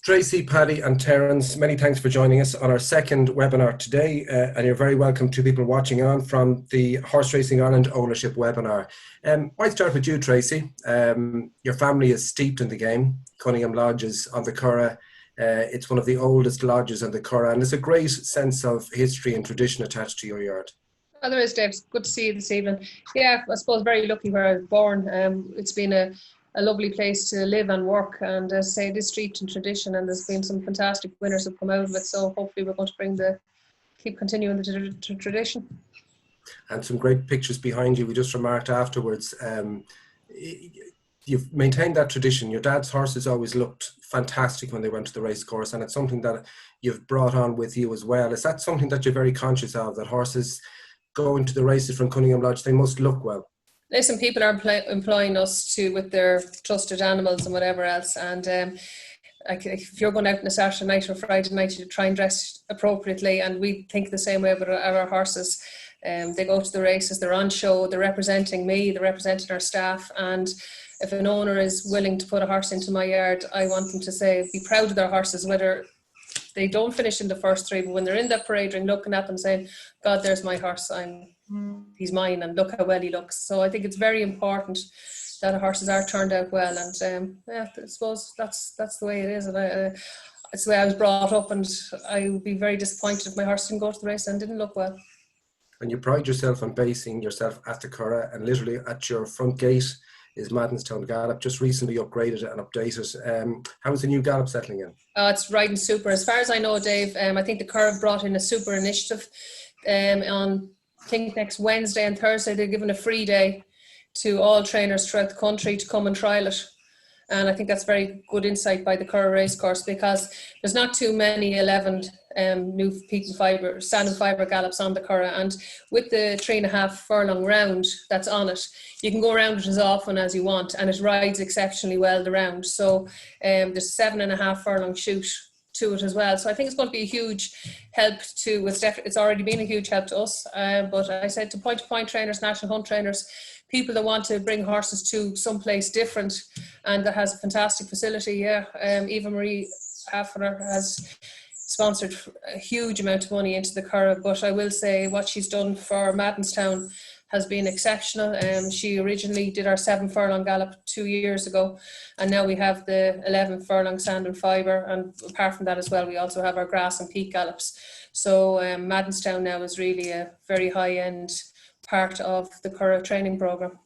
Tracey, Paddy and Terence, many thanks for joining us on our second webinar today, and you're very welcome to people watching on from the Horse Racing Ireland Ownership webinar. I'll start with you, Tracey. Your family is steeped in the game. Cunningham Lodge is on the Curragh. It's one of the oldest lodges on the Curragh, and there's a great sense of history and tradition attached to your yard. Oh, there is, Dave. It's good to see you this evening. Yeah, I suppose very lucky where I was born. It's been a lovely place to live and work, and as I say, it is steeped in tradition, and there's been some fantastic winners who've come out of it, so hopefully we're going to keep continuing the tradition. And some great pictures behind you. We just remarked afterwards, you've maintained that tradition. Your dad's horses always looked fantastic when they went to the race course, and it's something that you've brought on with you as well. Is that something that you're very conscious of, that horses going to the races from Cunningham Lodge, they must look well? Listen, people are employing us with their trusted animals and whatever else, and if you're going out on a Saturday night or Friday night, you try and dress appropriately, and we think the same way about our horses. They go to the races, they're on show, they're representing me, they're representing our staff, and if an owner is willing to put a horse into my yard, I want them to be proud of their horses, whether they don't finish in the first three, but when they're in that parade ring looking at them saying, God, there's my horse, he's mine, and look how well he looks. So I think it's very important that our horses are turned out well, and I suppose that's the way it is, and it's the way I was brought up, and I would be very disappointed if my horse didn't go to the race and didn't look well. And you pride yourself on basing yourself at the Curragh, and literally at your front gate is Madenstown Gallop, just recently upgraded and updated. How's the new Gallop settling in? It's riding super. As far as I know, Dave, I think the Curragh brought in a super initiative on, I think, next Wednesday and Thursday. They're giving a free day to all trainers throughout the country to come and trial it. And I think that's very good insight by the Curragh Racecourse, because there's not too many 11 new peak and fibre, sand and fibre gallops on the Curragh. And with the 3.5 furlong round that's on it, you can go around it as often as you want, and it rides exceptionally well the round. So there's 7.5 furlong shoot to it as well. So I think it's going to be a huge help to, it's already been a huge help to us. But I said to point-to-point trainers, national hunt trainers, people that want to bring horses to someplace different and that has a fantastic facility. Eva Marie Hafner has sponsored a huge amount of money into the Curragh, but I will say what she's done for Madenstown has been exceptional. She originally did our 7 furlong gallop 2 years ago, and now we have the 11 furlong sand and fibre, and apart from that as well, we also have our grass and peak gallops. So Madenstown now is really a very high-end part of the Curragh training programme.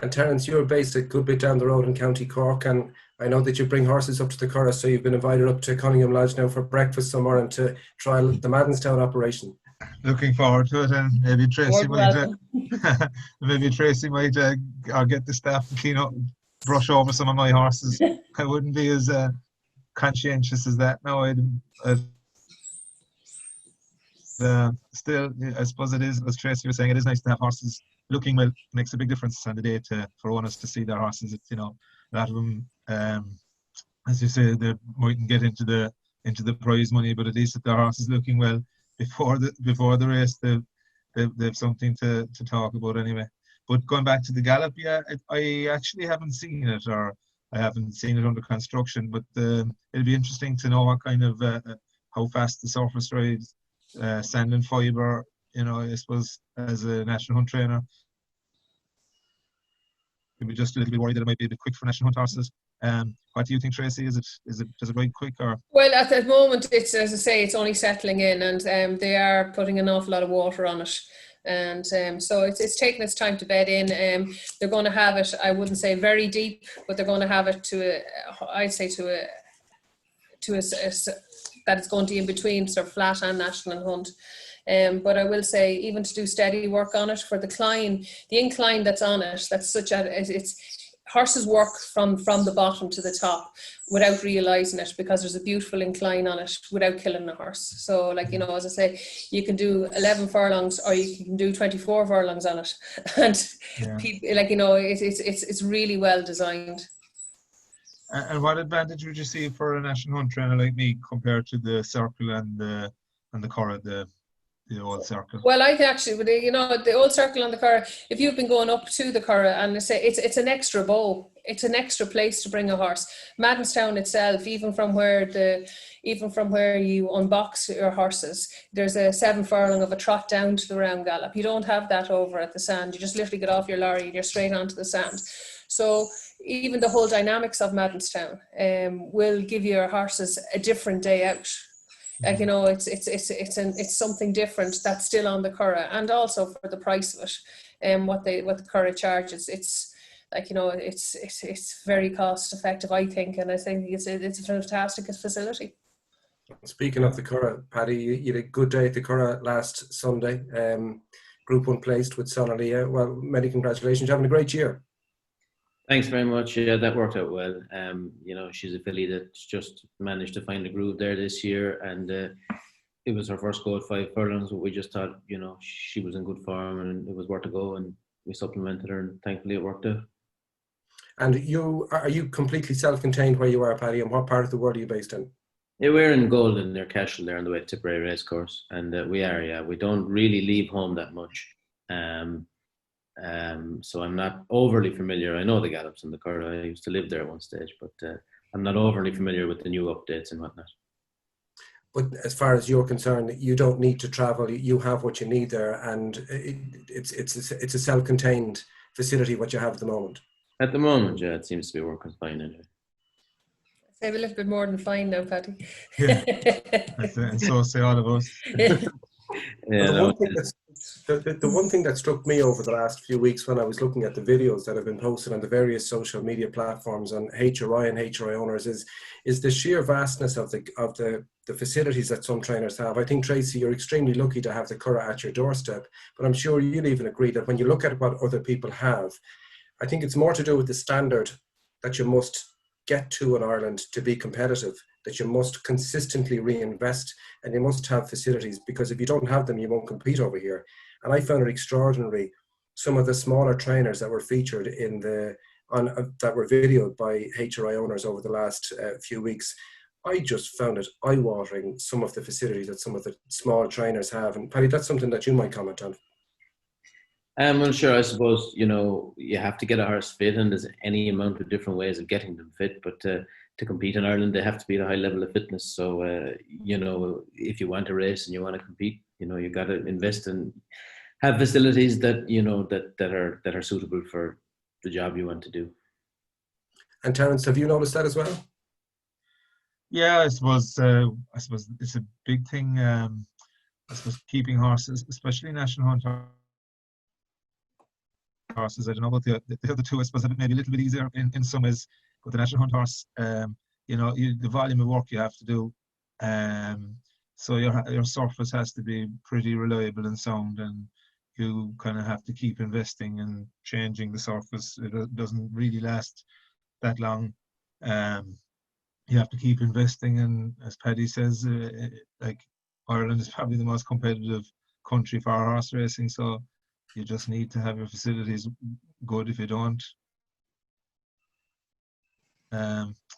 And Terence, you're based a good bit down the road in County Cork, and I know that you bring horses up to the Curragh, so you've been invited up to Cunningham Lodge now for breakfast somewhere and to trial the Madenstown operation. Looking forward to it, and maybe Tracey might or get the staff to clean up, brush over some of my horses. I wouldn't be as conscientious as that. No, still, I suppose it is, as Tracey was saying, it is nice to have horses looking well. It makes a big difference on the day for owners to see their horses. It's, a lot of them, as you say, they mightn't get into the prize money, but at least if their horse is looking well before the race, they've something to talk about anyway. But going back to the gallop, I actually haven't seen it, or I haven't seen it under construction, but it'll be interesting to know what kind of how fast the surface rides, sand and fibre. I suppose as a national hunt trainer, could be just a little bit worried that it might be a bit quick for national hunt horses. What do you think, Tracey? Does it ride quick, or? Well, at the moment, it's, as I say, it's only settling in, and they are putting an awful lot of water on it, and so it's taking its time to bed in. They're going to have it, I wouldn't say very deep, but they're going to have it that it's going to be in between sort of flat and national hunt. But I will say, even to do steady work on it for the incline that's on it, it's horses work from the bottom to the top without realising it, because there's a beautiful incline on it without killing the horse. So, as I say, you can do 11 furlongs or you can do 24 furlongs on it, and people, it's really well designed. And what advantage would you see for a national hunt trainer like me compared to the Circle and the Curragh, the the old circle? Well, I can actually, the old circle on the Curragh, if you've been going up to the Curragh, and it's an extra bow, it's an extra place to bring a horse. Maddenstown itself, even from where you unbox your horses, there's a 7 furlong of a trot down to the round gallop. You don't have that over at the sand. You just literally get off your lorry and you're straight onto the sand. So even the whole dynamics of Maddenstown will give your horses a different day out. Like, it's something different that's still on the Curragh, and also for the price of it, what the Curragh charges, it's like, it's very cost effective, I think, and I think it's a fantastic facility. Speaking of the Curragh, Paddy, you had a good day at the Curragh last Sunday. Group 1 placed with Sonalia. Well, many congratulations. You're having a great year. Thanks very much. Yeah, that worked out well. She's a filly that's just managed to find a groove there this year, and it was her first go at 5 furlongs. But we just thought, she was in good form and it was worth a go, and we supplemented her, and thankfully it worked out. And are you completely self-contained where you are, Paddy? And what part of the world are you based in? Yeah, we're in Golden, near Cashel, there on the way to Tipperary Racecourse, and we don't really leave home that much. So I'm not overly familiar. I know the gallops in the Curragh. I used to live there at one stage, but I'm not overly familiar with the new updates and whatnot. But as far as you're concerned, you don't need to travel. You have what you need there, and it's a self-contained facility what you have at the moment. At the moment, yeah, it seems to be working fine anyway. Save a little bit more than fine now, Paddy. Yeah, and so say all of us. The one thing that struck me over the last few weeks when I was looking at the videos that have been posted on the various social media platforms on HRI and HRI owners is the sheer vastness of the facilities that some trainers have. I think, Tracey, you're extremely lucky to have the Curragh at your doorstep, but I'm sure you'll even agree that when you look at what other people have, I think it's more to do with the standard that you must get to in Ireland to be competitive, that you must consistently reinvest, and you must have facilities, because if you don't have them, you won't compete over here. And I found it extraordinary, some of the smaller trainers that were featured that were videoed by HRI owners over the last few weeks. I just found it eye-watering, some of the facilities that some of the small trainers have. And Paddy, that's something that you might comment on. Well, sure, I suppose, you have to get a horse fit, and there's any amount of different ways of getting them fit, but to compete in Ireland, they have to be at a high level of fitness. So, if you want to race and you want to compete, you got to invest and have facilities that, that are suitable for the job you want to do. And Terence, have you noticed that as well? Yeah, I suppose it's a big thing. I suppose keeping horses, especially national hunt horses. I don't know about the other two. I suppose maybe a little bit easier in some ways, but the national hunt horse, the volume of work you have to do, so your surface has to be pretty reliable and sound, and you kind of have to keep investing and changing the surface. It doesn't really last that long. You have to keep investing, and as Paddy says, like Ireland is probably the most competitive country for horse racing, so you just need to have your facilities good. If you don't,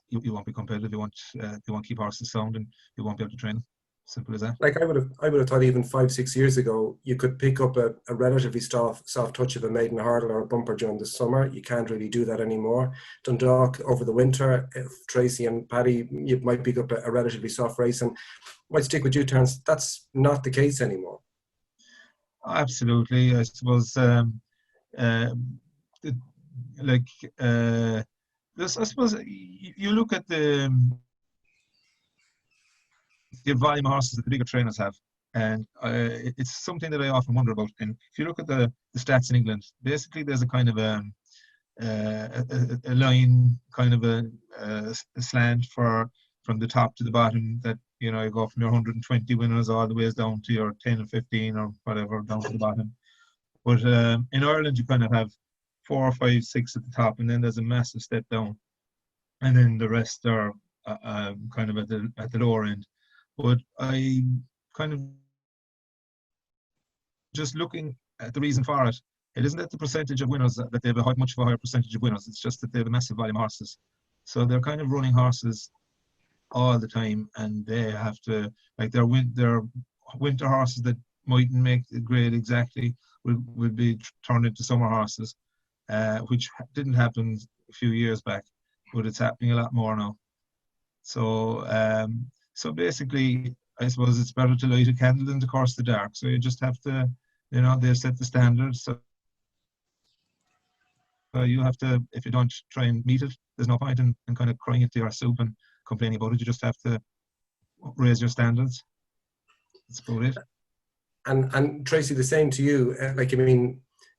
you won't be competitive. You won't keep horses sound, and you won't be able to train them. Simple as that. Like I would have thought even 5-6 years ago, you could pick up a relatively soft touch of a maiden hurdle or a bumper during the summer. You can't really do that anymore. Dundalk over the winter, Tracey and Paddy, you might pick up a relatively soft race, and might stick with you, Terence. That's not the case anymore. Absolutely, I suppose. I suppose you look at the volume of horses that the bigger trainers have, and it's something that I often wonder about. And if you look at the stats in England, basically there's a kind of a line, kind of a slant from the top to the bottom, that you go from your 120 winners all the way down to your 10 or 15 or whatever down to the bottom. But in Ireland, you kind of have 4, 5, 6 at the top, and then there's a massive step down, and then the rest are kind of at the lower end. But I kind of just looking at the reason for it. It isn't that the percentage of winners that they have much of a higher percentage of winners. It's just that they have a massive volume of horses, so they're kind of running horses all the time, and they have to, like, their winter horses that mightn't make the grade exactly will be turned into summer horses, which didn't happen a few years back, but it's happening a lot more now. So so basically, I suppose it's better to light a candle than to curse the dark. So you just have to, they've set the standards. So you have to, if you don't try and meet it, there's no point in kind of crying into your soup and complaining about it. You just have to raise your standards. That's about it. And Tracey, the same to you.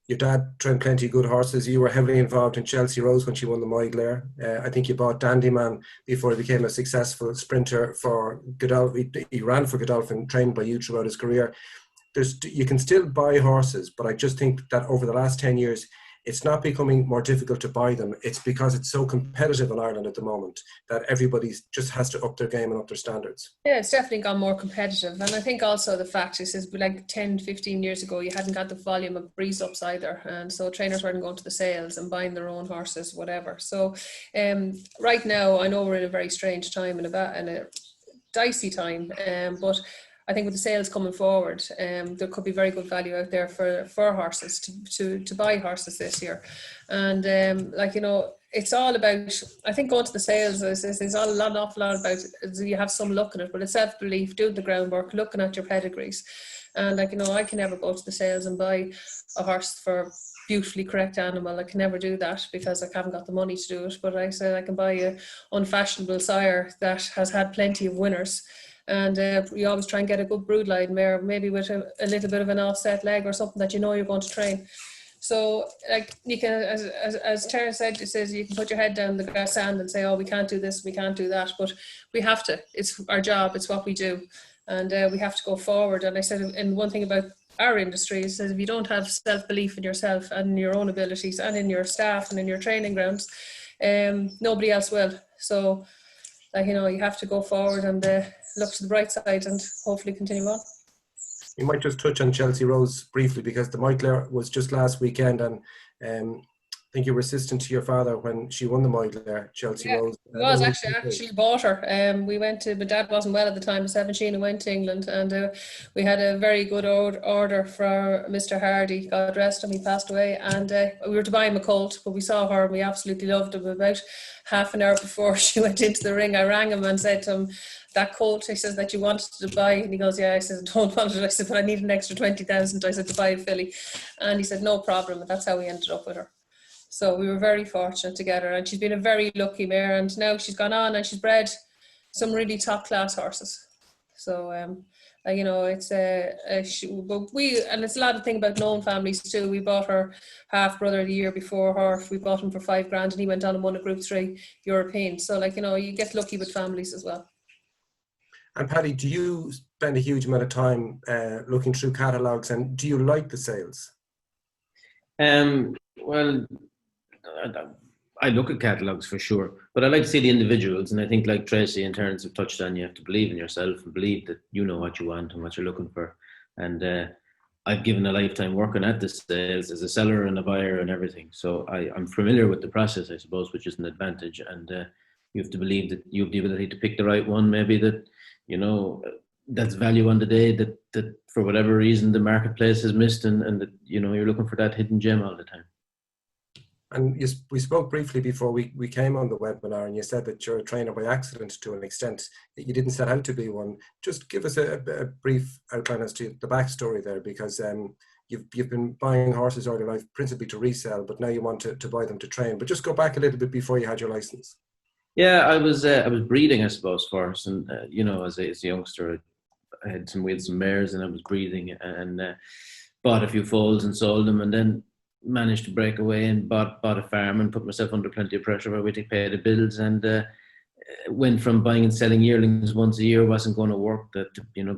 Your dad trained plenty of good horses. You were heavily involved in Chelsea Rose when she won the Moyglare. I think you bought Dandyman before he became a successful sprinter for Godolphin. He ran for Godolphin, trained by you throughout his career. You can still buy horses, but I just think that over the last 10 years, it's not becoming more difficult to buy them. It's because it's so competitive in Ireland at the moment that everybody just has to up their game and up their standards. Yeah, it's definitely gone more competitive. And I think also the fact is like 10, 15 years ago, you hadn't got the volume of breeze ups either. And so trainers weren't going to the sales and buying their own horses, whatever. So right now, I know we're in a very strange time and a dicey time, but I think with the sales coming forward, there could be very good value out there for horses to buy horses this year. And it's all about, I think going to the sales is an awful lot about, you have some luck in it, but it's self-belief, doing the groundwork, looking at your pedigrees. And I can never go to the sales and buy a horse for beautifully correct animal. I can never do that because I haven't got the money to do it. But I said I can buy a unfashionable sire that has had plenty of winners. And you always try and get a good broodline mare, maybe with a little bit of an offset leg or something that you're going to train. So, you can, as Terence said, it says you can put your head down in the grass sand and say, "Oh, we can't do this, we can't do that," but we have to. It's our job. It's what we do, and we have to go forward. And I said, and one thing about our industry is that if you don't have self-belief in yourself and in your own abilities and in your staff and in your training grounds, nobody else will. So, you have to go forward and look to the bright side and hopefully continue on. We might just touch on Chelsea Rose briefly because the Moyglare was just last weekend, and I think you were assistant to your father when she won the Moyglare, Chelsea Rose. It was actually bought her. We went to, but Dad wasn't well at the time, 17, and went to England, and we had a very good order for Mr. Hardy. God rest him, he passed away, and we were to buy him a colt, but we saw her and we absolutely loved him. About half an hour before she went into the ring, I rang him and said to him, "That colt," he says, "that you wanted to buy," and he goes, "Yeah." I said, "Don't want it." I said, "But I need an extra 20,000. I said, "to buy a filly," and he said, "No problem," and that's how we ended up with her. So we were very fortunate to get her, and she's been a very lucky mare, and now she's gone on and she's bred some really top class horses. So it's and it's a lot of thing about known families too. We bought her half brother the year before her. We bought him for $5,000, and he went on and won a Group 3 European. So you get lucky with families as well. And Paddy, do you spend a huge amount of time looking through catalogues, and do you like the sales? Well, I look at catalogues for sure, but I like to see the individuals, and I think like Tracey and Terence have touched on, you have to believe in yourself and believe that you know what you want and what you're looking for. And I've given a lifetime working at the sales as a seller and a buyer and everything, so I'm familiar with the process, I suppose, which is an advantage. And you have to believe that you have the ability to pick the right one, maybe that that's value on the day that for whatever reason the marketplace has missed, and that you're looking for that hidden gem all the time. And we spoke briefly before we came on the webinar, and you said that you're a trainer by accident to an extent, that you didn't set out to be one. Just give us a brief outline as to the backstory there, because you've been buying horses all your life principally to resell, but now you want to buy them to train. But just go back a little bit before you had your license. Yeah, I was breeding, I suppose, first, and as a youngster, we had some mares, and I was breeding, and bought a few foals and sold them, and then managed to break away and bought a farm and put myself under plenty of pressure where we had to pay the bills, and went from buying and selling yearlings once a year wasn't going to work, that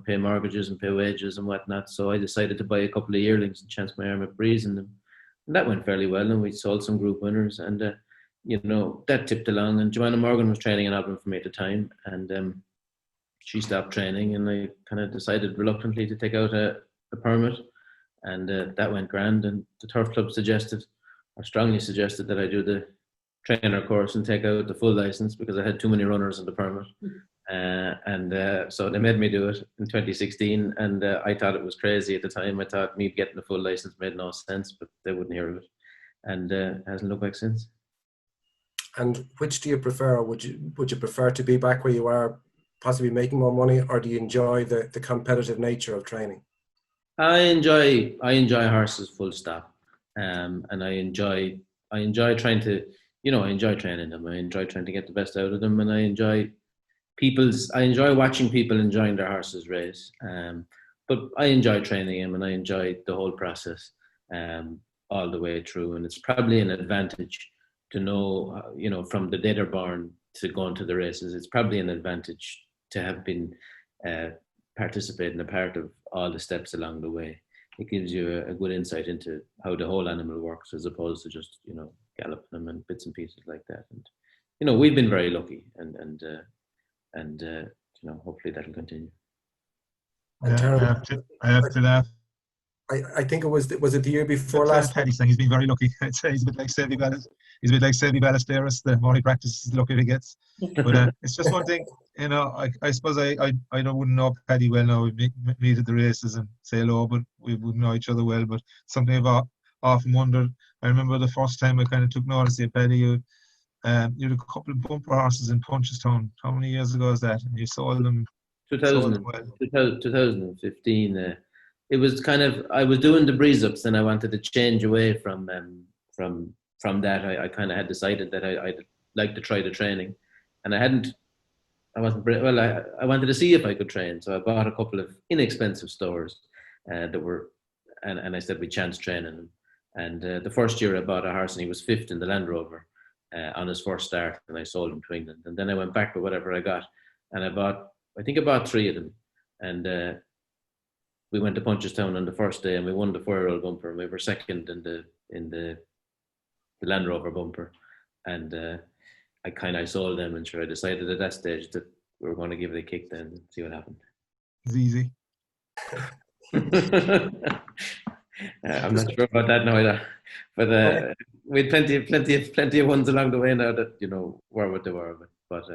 pay mortgages and pay wages and whatnot. So I decided to buy a couple of yearlings and chance my arm at breezing them, and that went fairly well, and we sold some group winners, and that tipped along. And Joanna Morgan was training in Albany for me at the time, and she stopped training, and I kind of decided reluctantly to take out a permit. And that went grand, and the Turf Club strongly suggested that I do the trainer course and take out the full license because I had too many runners in the permit. So they made me do it in 2016, and I thought it was crazy at the time. I thought me getting a full license made no sense, but they wouldn't hear of it, and hasn't looked back since. And which do you prefer? Would you prefer to be back where you are, possibly making more money, or do you enjoy the competitive nature of training? I enjoy horses, full stop, and I enjoy trying to, I enjoy training them. I enjoy trying to get the best out of them, and I enjoy watching people enjoying their horses race. But I enjoy training them, and I enjoy the whole process all the way through. And it's probably an advantage to know, from the day they're born to go into the races. It's probably an advantage to have been participating a part of all the steps along the way. It gives you a good insight into how the whole animal works, as opposed to just galloping them and bits and pieces like that. And we've been very lucky, and hopefully that'll continue. And Terence, I have to laugh. I think it was it the year before last? Paddy saying he's been very lucky. I'd say he's a bit like Seve Ballesteros. The more he practices, the luckier he gets. But it's just one thing, I suppose I wouldn't know Paddy well now. We meet at the races and say hello, but we wouldn't know each other well. But something I've often wondered. I remember the first time I kind of took notice of Paddy. You had a couple of bumper horses in Punchestown. How many years ago was that? And you sold them. 2015. It was kind of, I was doing the breeze ups, and I wanted to change away from that. I kind of had decided that I'd like to try the training, and I wanted to see if I could train. So I bought a couple of inexpensive stores that were, and I said we chance training him. And the first year I bought a horse, and he was fifth in the Land Rover on his first start, and I sold him to England. And then I went back with whatever I got, and I bought 3 of them, and we went to Punchestown on the first day, and we won the 4-year-old bumper, and we were second in the Land Rover bumper. And I sold them, and sure, I decided at that stage that we were going to give it a kick then and see what happened. It's easy. I'm not sure about that now either, but we had plenty of ones along the way now that were what they were. But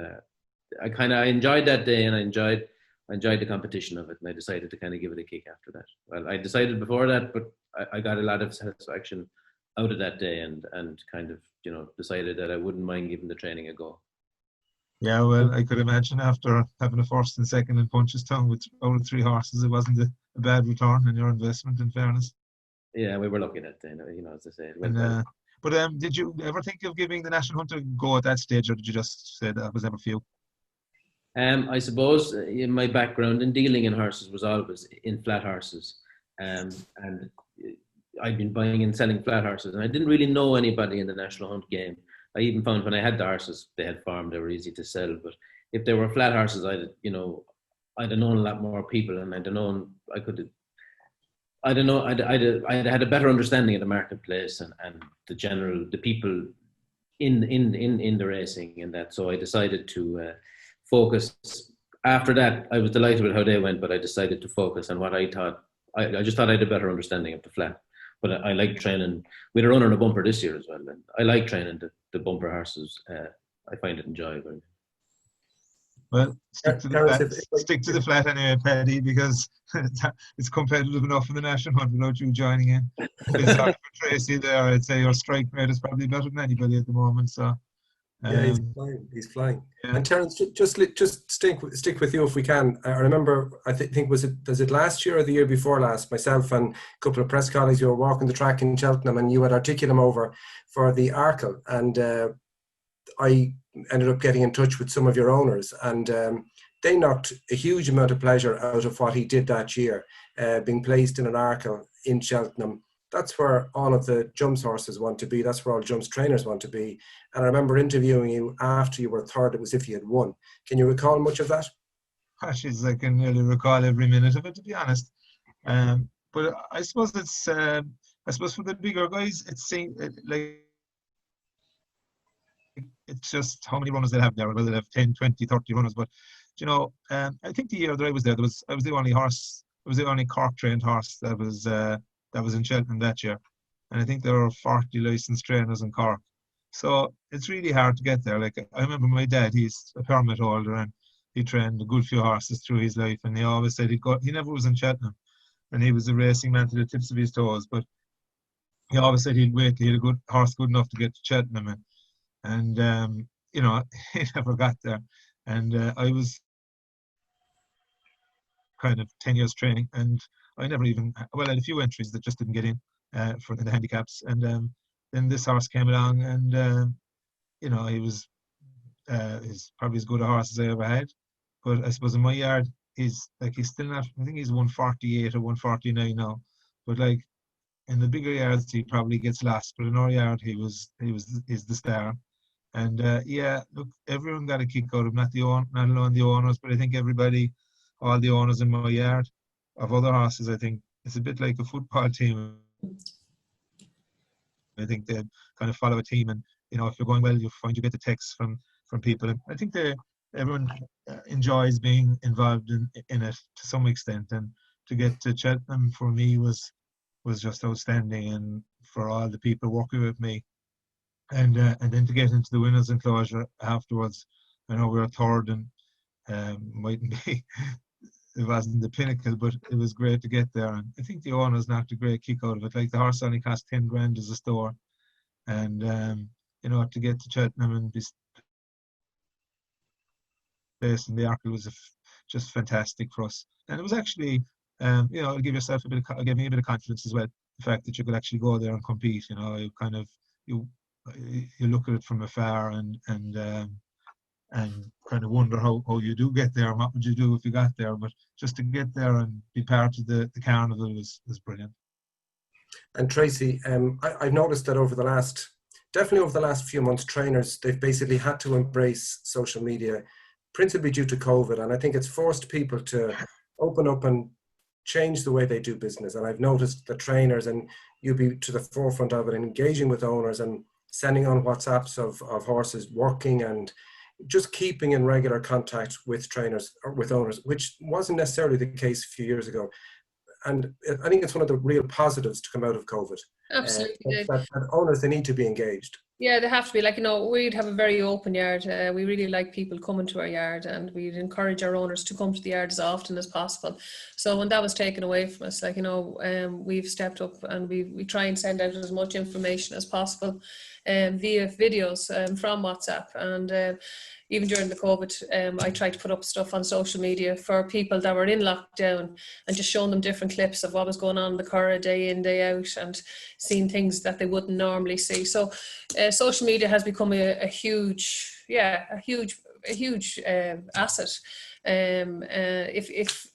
I enjoyed that day, and I enjoyed the competition of it, and I decided to kind of give it a kick after that. Well, I decided before that, but I got a lot of satisfaction out of that day, and kind of decided that I wouldn't mind giving the training a go. Yeah, well, I could imagine after having a first and second in Punchestown with out of 3 horses, it wasn't a bad return on your investment, in fairness. Yeah, we were lucky that day, as I say. But did you ever think of giving the National Hunt a go at that stage, or did you just say that was never for you? I suppose in my background in dealing in horses was always in flat horses, and I'd been buying and selling flat horses, and I didn't really know anybody in the National Hunt game. I even found when I had the horses, they had form, they were easy to sell. But if they were flat horses, I'd have known a lot more people, and I'd had a better understanding of the marketplace and the people in the racing and that. So I decided to focus. After that, I was delighted with how they went, but I decided to focus on what I thought. I just thought I had a better understanding of the flat. But I like training. We had a runner and a bumper this year as well, and I like training the bumper horses. I find it enjoyable. Well, stick to the flat anyway, Paddy, because it's competitive enough in the National Hunt without you joining in. Because for Tracey there, I'd say your strike rate is probably better than anybody at the moment. So yeah, he's flying. Yeah. And Terence, just stick with you if we can. I remember, was it last year or the year before last? Myself and a couple of press colleagues, you were walking the track in Cheltenham, and you had Articulum over for the Arkle, and I ended up getting in touch with some of your owners, and they knocked a huge amount of pleasure out of what he did that year, being placed in an Arkle in Cheltenham. That's where all of the jumps horses want to be. That's where all jumps trainers want to be. And I remember interviewing you after you were third. It was if you had won. Can you recall much of that? Gosh, I can nearly recall every minute of it, to be honest. But I suppose it's for the bigger guys, it's just how many runners they have there, whether they have 10, 20, 30 runners. But I think the year that I was there, I was the only Cork trained horse that was in Cheltenham that year, and I think there were 40 licensed trainers in Cork. So it's really hard to get there. Like, I remember my dad, he's a permit holder, and he trained a good few horses through his life, and he always said he never was in Cheltenham, and he was a racing man to the tips of his toes, but he always said he'd wait till he had a good horse good enough to get to Cheltenham, and you know, he never got there. And I was kind of 10 years training, and I never even, well, I had a few entries that just didn't get in for the handicaps, and then this horse came along, and you know, he's probably as good a horse as I ever had. But I suppose in my yard, he's still not, I think he's 148 or 149 now. But like in the bigger yards, he probably gets lost. But in our yard, he's the star. And yeah, look, everyone got a kick out of not alone the owners, but I think everybody, all the owners in my yard of other horses, I think it's a bit like a football team. I think they kind of follow a team, and you know, if you're going well, you find you get the texts from people. And I think everyone enjoys being involved in it to some extent. And to get to Cheltenham for me was just outstanding, and for all the people working with me. And then to get into the winners' enclosure afterwards, I know we were third, and mightn't be, it wasn't the pinnacle, but it was great to get there. And I think the owners knocked a great kick out of it. Like, the horse only cost 10 grand as a store, and you know, to get to Cheltenham and be based in the Arkle was just fantastic for us. And it was actually, you know, it'll give yourself give me a bit of confidence as well. The fact that you could actually go there and compete. You know, you look at it from afar and kind of wonder how you do get there and what would you do if you got there. But just to get there and be part of the carnival was brilliant. And Tracey, I've noticed that definitely over the last few months, trainers, they've basically had to embrace social media, principally due to COVID. And I think it's forced people to open up and change the way they do business. And I've noticed the trainers, and you'll be to the forefront of it, and engaging with owners and sending on WhatsApps of horses working, and just keeping in regular contact with trainers or with owners, which wasn't necessarily the case a few years ago. And I think it's one of the real positives to come out of COVID. Absolutely. That owners, they need to be engaged. Yeah, they have to be. Like, you know, we'd have a very open yard. We really like people coming to our yard, and we'd encourage our owners to come to the yard as often as possible. So when that was taken away from us, like, you know, we've stepped up, and we try and send out as much information as possible via videos from WhatsApp. And even during the COVID, I tried to put up stuff on social media for people that were in lockdown, and just showing them different clips of what was going on in the Curragh day in, day out, and seeing things that they wouldn't normally see. So social media has become a huge asset. If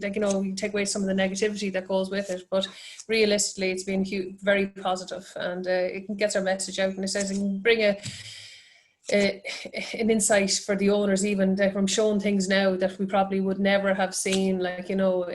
like, you know, you take away some of the negativity that goes with it, but realistically, it's been very positive, and it gets our message out, and it says it can bring an insight for the owners, even that from showing things now that we probably would never have seen, like, you know,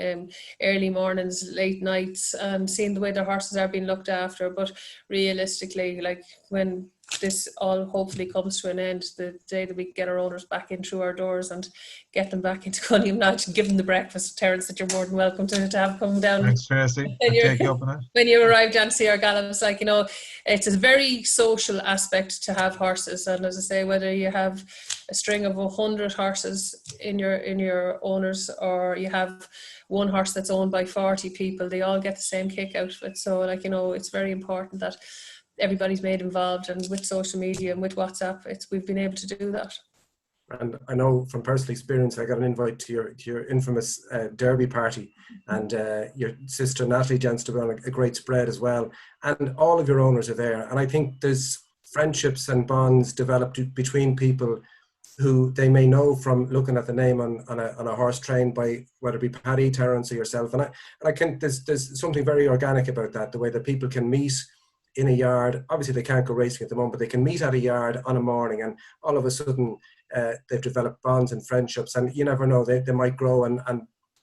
early mornings, late nights, and seeing the way their horses are being looked after. But realistically, like, when this all hopefully comes to an end, the day that we get our owners back in through our doors and get them back into Cheltenham Lodge and give them the breakfast, Terence, that you're more than welcome to have come down. Thanks, Tracey. Take you up on it. When you arrive down to see our gallops, like, you know, it's a very social aspect to have horses. And as I say, whether you have a string of 100 horses in your owners, or you have one horse that's owned by 40 people, they all get the same kick out of it. So, like, you know, it's very important that everybody's made involved, and with social media and with WhatsApp, we've been able to do that. And I know from personal experience, I got an invite to your infamous Derby party, and your sister Natalie Jens to be on a great spread as well. And all of your owners are there. And I think there's friendships and bonds developed between people who they may know from looking at the name on a horse trained by, whether it be Paddy, Terence, or yourself. And I think there's something very organic about that, the way that people can meet in a yard. Obviously they can't go racing at the moment, but they can meet at a yard on a morning, and all of a sudden they've developed bonds and friendships, and you never know, they might grow and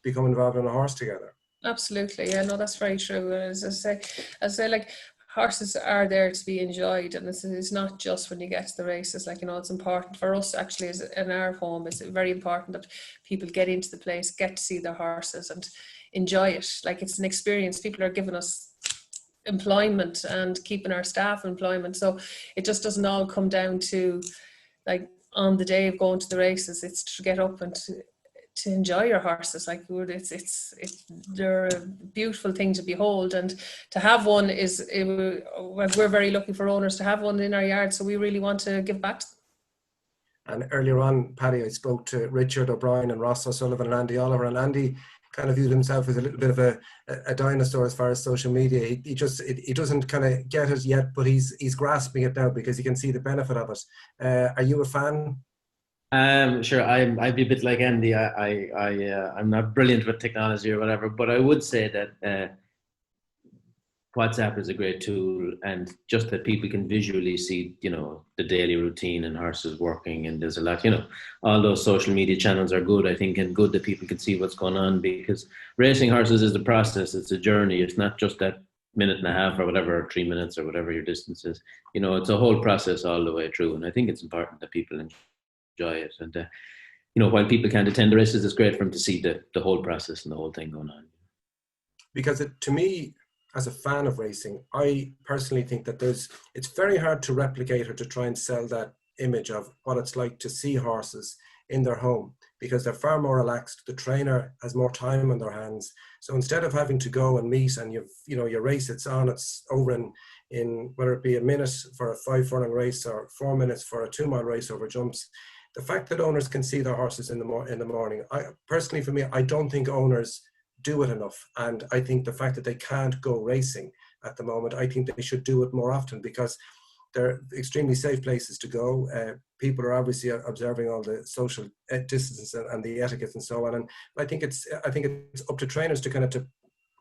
become involved in a horse together. Absolutely, yeah, no, that's very true. As I say, like, horses are there to be enjoyed, and it's not just when you get to the races. Like, you know, it's important for us actually, as in our home, it's very important that people get into the place, get to see their horses and enjoy it. Like, it's an experience. People are giving us employment and keeping our staff employment, so it just doesn't all come down to, like, on the day of going to the races. It's to get up and to enjoy your horses. Like, they're a beautiful thing to behold, and to have one we're very lucky for owners to have one in our yard, so we really want to give back to them. And earlier on, Paddy, I spoke to Richard O'Brien and Ross O'Sullivan and Andy Oliver, and Andy kind of viewed himself as a little bit of a dinosaur as far as social media. He doesn't kind of get it yet, but he's grasping it now because he can see the benefit of it. Are you a fan? Sure. I'd be a bit like Andy. I'm not brilliant with technology or whatever, but I would say that WhatsApp is a great tool, and just that people can visually see, the daily routine and horses working, and there's a lot, all those social media channels are good, I think, and good that people can see what's going on, because racing horses is a process, it's a journey. It's not just that minute and a half or whatever, or 3 minutes or whatever your distance is. It's a whole process all the way through, and I think it's important that people enjoy it. And while people can't attend the races, it's great for them to see the whole process and the whole thing going on. Because to me, as a fan of racing, I personally think that it's very hard to replicate or to try and sell that image of what it's like to see horses in their home, because they're far more relaxed. The trainer has more time on their hands. So instead of having to go and meet and your race, it's over in whether it be a minute for a 5 furlong race or 4 minutes for a 2 mile race over jumps. The fact that owners can see their horses in the morning, personally for me, I don't think owners do it enough. And I think the fact that they can't go racing at the moment, I think they should do it more often, because they're extremely safe places to go. People are obviously observing all the social distance and the etiquette and so on. And I think it's up to trainers to kind of to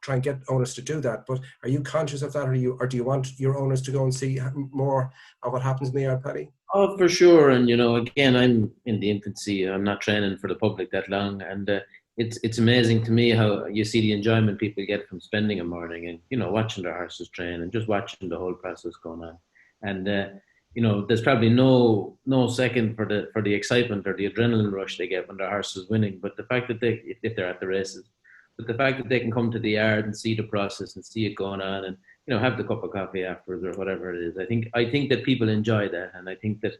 try and get owners to do that. But are you conscious of that, or do you want your owners to go and see more of what happens in the yard, Paddy? Oh, for sure. And again, I'm in the infancy. I'm not training for the public that long, and it's amazing to me how you see the enjoyment people get from spending a morning and watching their horses train and just watching the whole process going on. And there's probably no second for the excitement or the adrenaline rush they get when their horse is winning. But the fact that if they're at the races, but the fact that they can come to the yard and see the process and see it going on, and have the cup of coffee afterwards or whatever it is, I think that people enjoy that. And I think that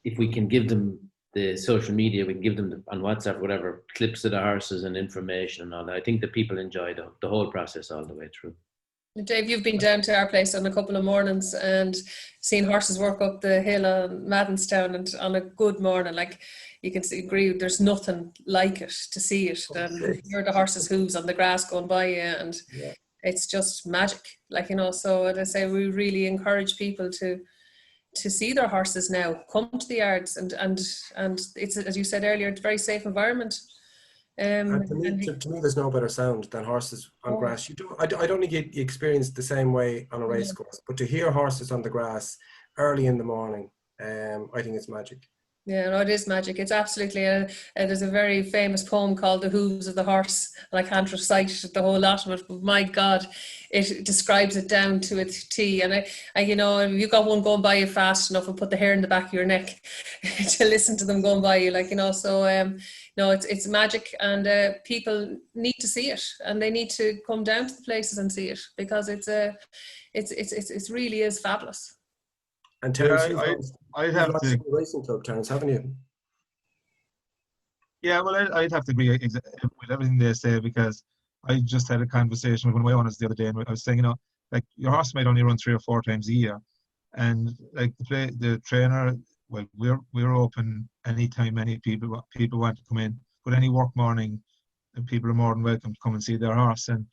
if we can give them the social media, we can give them on WhatsApp, whatever, clips of the horses and information and all that, I think that people enjoy the whole process all the way through. Dave, you've been down to our place on a couple of mornings and seen horses work up the hill on Maddenstown, and on a good morning, like, you can agree, there's nothing like it to see it. And hear the horses' hooves on the grass going by you, and it's just magic. Like, so as I say, we really encourage people to see their horses now, come to the yards, and it's, as you said earlier, it's a very safe environment. And to me, there's no better sound than horses on grass. I don't think you experience the same way on a race course, but to hear horses on the grass early in the morning, I think it's magic. Yeah, no, it is magic. It's absolutely, there's a very famous poem called The Hooves of the Horse, and I can't recite the whole lot of it, but my God, it describes it down to a T. And you've got one going by you fast enough, and put the hair in the back of your neck to listen to them going by you, so no, it's magic, and people need to see it, and they need to come down to the places and see it, because it really is fabulous. And Terence, I'd have to racing club, Terence, haven't you? Yeah, well, I'd have to agree with everything they say, because I just had a conversation with one of my owners the other day, and I was saying, like, your horse might only run 3 or 4 times a year, and like the trainer, well, we're open anytime any people want to come in, but any work morning, people are more than welcome to come and see their horse. And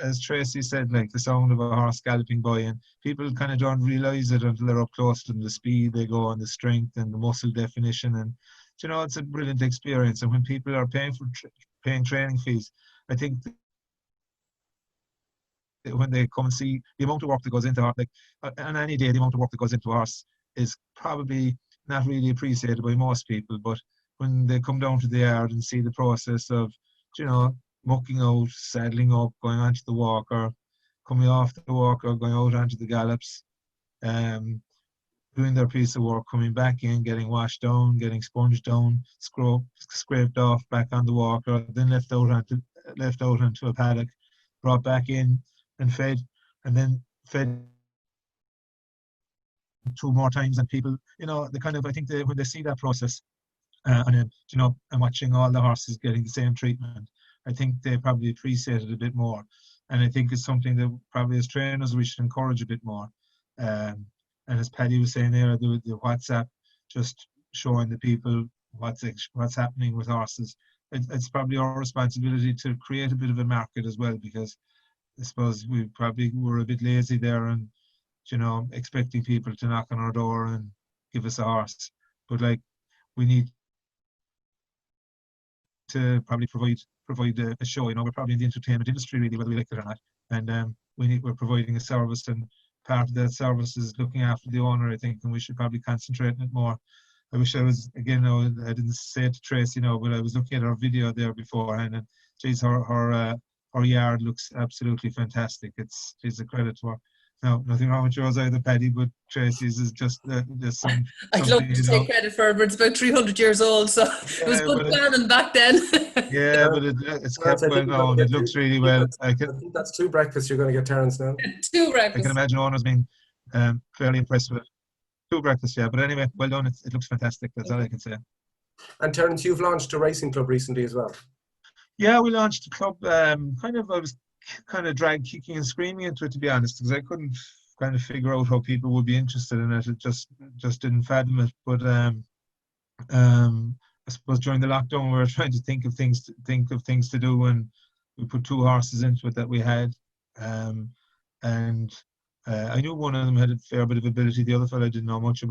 as Tracey said, like, the sound of a horse galloping by, and people kind of don't realise it until they're up close to them, the speed they go and the strength and the muscle definition. And it's a brilliant experience. And when people are paying training fees, I think when they come and see the amount of work that goes into horse, like on any day, the amount of work that goes into a horse is probably not really appreciated by most people. But when they come down to the yard and see the process of, mucking out, saddling up, going onto the walker, coming off the walker, going out onto the gallops, doing their piece of work, coming back in, getting washed down, getting sponged down, scraped off, back on the walker, then left out onto a paddock, brought back in and fed, and then fed two more times, and people, they kind of, I think when they see that process, and then, and watching all the horses getting the same treatment, I think they probably appreciate it a bit more. And I think it's something that probably as trainers we should encourage a bit more. And as Paddy was saying there, the WhatsApp, just showing the people what's happening with horses. It's probably our responsibility to create a bit of a market as well, because I suppose we probably were a bit lazy there, and expecting people to knock on our door and give us a horse. But like, we need to probably provide a show. We're probably in the entertainment industry, really, whether we like it or not. And we're providing a service, and part of that service is looking after the owner, I think, and we should probably concentrate on it more. I wish I was, again, I didn't say it to Tracey, but I was looking at her video there beforehand, and geez, her yard looks absolutely fantastic. She's a credit to her. No, nothing wrong with yours either, Paddy, but Tracey's is just, there's some... I'd love to take credit for it, but it's about 300 years old, so it was good planning back then. Yeah, but it's kept well known. It looks really well. I think that's 2 breakfasts you're going to get, Terence, now. 2 breakfasts. I can imagine owners being fairly impressed with it. 2 breakfasts, yeah. But anyway, well done. It looks fantastic. That's all I can say. And Terence, you've launched a racing club recently as well. Yeah, we launched a club. I was kind of dragged kicking and screaming into it, to be honest, because I couldn't kind of figure out how people would be interested in it. It just didn't fathom it. But I suppose during the lockdown we were trying to think of things to do, and we put 2 horses into it that we had, and I knew one of them had a fair bit of ability. The other fellow I didn't know much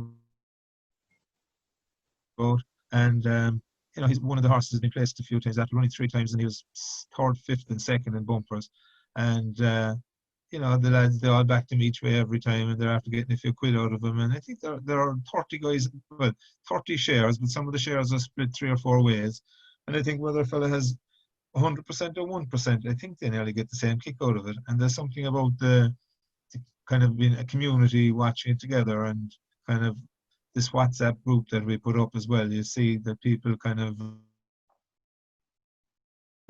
about, and he's one of the horses has been placed a few times after running 3 times, and he was 3rd, 5th, and 2nd in bumpers, and the lads, they all backed him each way every time, and they're after getting a few quid out of him. And I think there are 30 guys, 30 shares, but some of the shares are split 3 or 4 ways. And I think whether a fella has 100% or 1%, I think they nearly get the same kick out of it. And there's something about the kind of being a community watching it together, and kind of this WhatsApp group that we put up as well. You see that people kind of,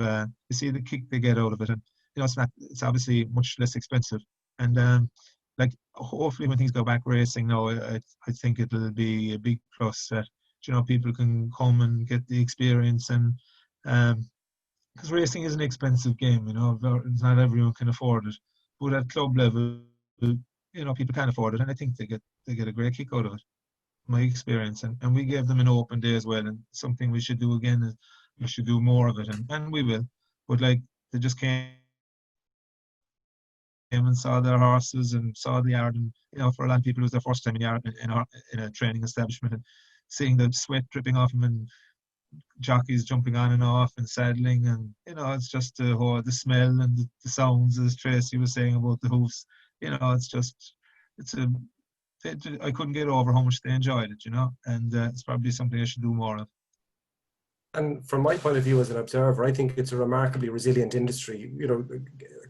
you see the kick they get out of it. And it's obviously much less expensive, and hopefully when things go back racing now, I think it'll be a big plus that people can come and get the experience, and because racing is an expensive game, not everyone can afford it, but at club level, people can afford it, and I think they get a great kick out of it. My experience, and we gave them an open day as well, and something we should do again is we should do more of it, and we will. But they just came and saw their horses and saw the yard, and for a lot of people it was their first time in yard in a training establishment, and seeing the sweat dripping off them, and jockeys jumping on and off and saddling, and it's just the smell and the sounds, as Tracey was saying about the hoofs. I couldn't get over how much they enjoyed it, and it's probably something I should do more of. And from my point of view as an observer, I think it's a remarkably resilient industry.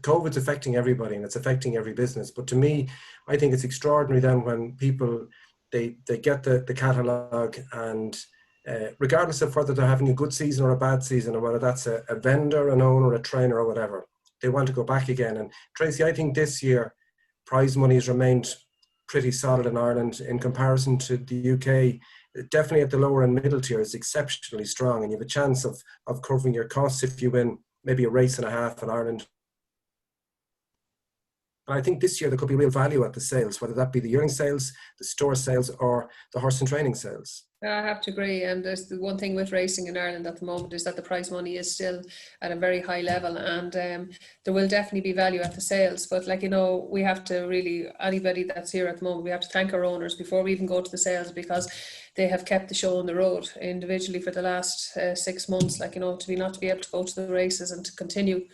COVID's affecting everybody and it's affecting every business. But to me, I think it's extraordinary then when people, they get the catalogue, and regardless of whether they're having a good season or a bad season, or whether that's a vendor, an owner, a trainer or whatever, they want to go back again. And Tracey, I think this year prize money has remained pretty solid in Ireland in comparison to the UK. Definitely at the lower and middle tier is exceptionally strong, and you have a chance of covering your costs if you win maybe a race and a half in Ireland. And I think this year there could be real value at the sales, whether that be the yearling sales, the store sales, or the horse and training sales. I have to agree, and there's the one thing with racing in Ireland at the moment is that the prize money is still at a very high level, and there will definitely be value at the sales. But we have to really, anybody that's here at the moment, we have to thank our owners before we even go to the sales, because they have kept the show on the road individually for the last 6 months. Not to be able to go to the races and to continue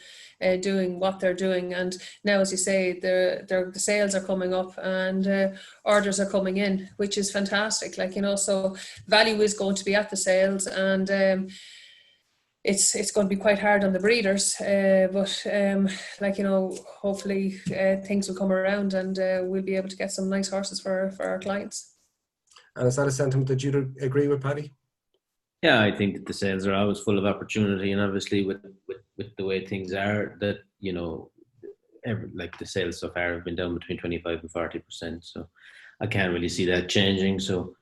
doing what they're doing. And now, as you say, the sales are coming up, and orders are coming in, which is fantastic. So value is going to be at the sales, and it's going to be quite hard on the breeders, but hopefully things will come around, and we'll be able to get some nice horses for our clients. And is that a sentiment that you'd agree with, Paddy? Yeah, I think that the sales are always full of opportunity, and obviously with the way things are, that the sales so far have been down between 25% and 40%. So I can't really see that changing. So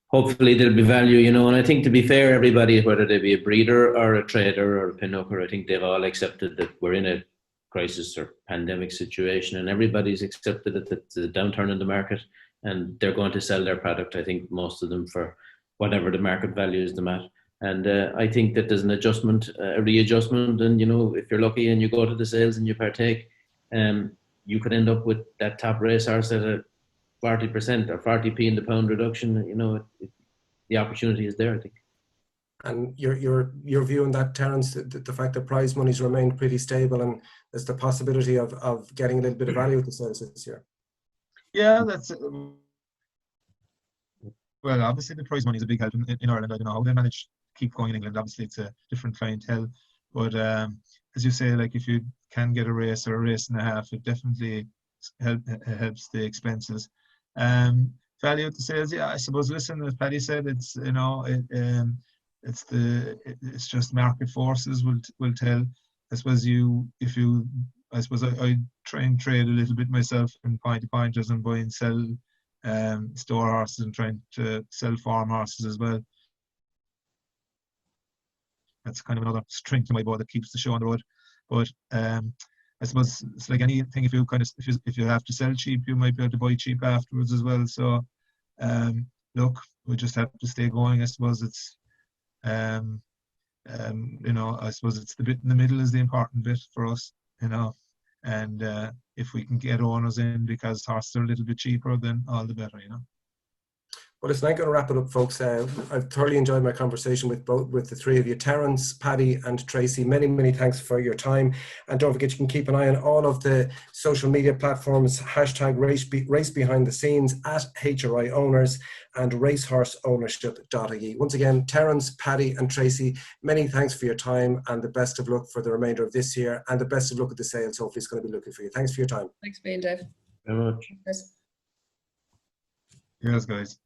hopefully there'll be value, you know. And I think, to be fair, everybody, whether they be a breeder or a trader or a pinhooker, I think they've all accepted that we're in a crisis or pandemic situation, and everybody's accepted that it's a downturn in the market, and they're going to sell their product, I think, most of them, for whatever the market value is them at. And I think that there's an adjustment, a readjustment, and, you know, if you're lucky and you go to the sales and you partake, you could end up with that top racehorse at a 40% or 40p in the pound reduction. You know, the opportunity is there, I think. And your view on that, Terence, the fact that prize money's remained pretty stable, and there's the possibility of getting a little bit of value with the sales this year. Yeah, that's well, obviously the prize money is a big help in Ireland. I don't know how they manage to keep going in England. Obviously it's a different clientele, but as you say, like, if you can get a race or a race and a half, it definitely helps the expenses. Value at the sales, yeah, I suppose. Listen, as Paddy said, it's, you know, it's just market forces will tell. I suppose I try and trade a little bit myself in pointers and buy and sell store horses, and trying to sell farm horses as well. That's kind of another string to my bow that keeps the show on the road. But I suppose it's like anything. If you have to sell cheap, you might be able to buy cheap afterwards as well. So look, we just have to stay going. I suppose it's you know, I suppose it's the bit in the middle is the important bit for us, you know. And if we can get owners in because horses are a little bit cheaper, then all the better, you know. Well, listen, I'm going to wrap it up, folks. I've thoroughly enjoyed my conversation with the three of you, Terence, Paddy and Tracey. Many, many thanks for your time. And don't forget, you can keep an eye on all of the social media platforms, hashtag race behind the scenes, at HRI owners, and racehorseownership.ie. Once again, Terence, Paddy and Tracey, many thanks for your time, and the best of luck for the remainder of this year, and the best of luck at the sales. Hopefully it's going to be looking for you. Thanks for your time. Thanks for being, Dave. Very much. Cheers, guys.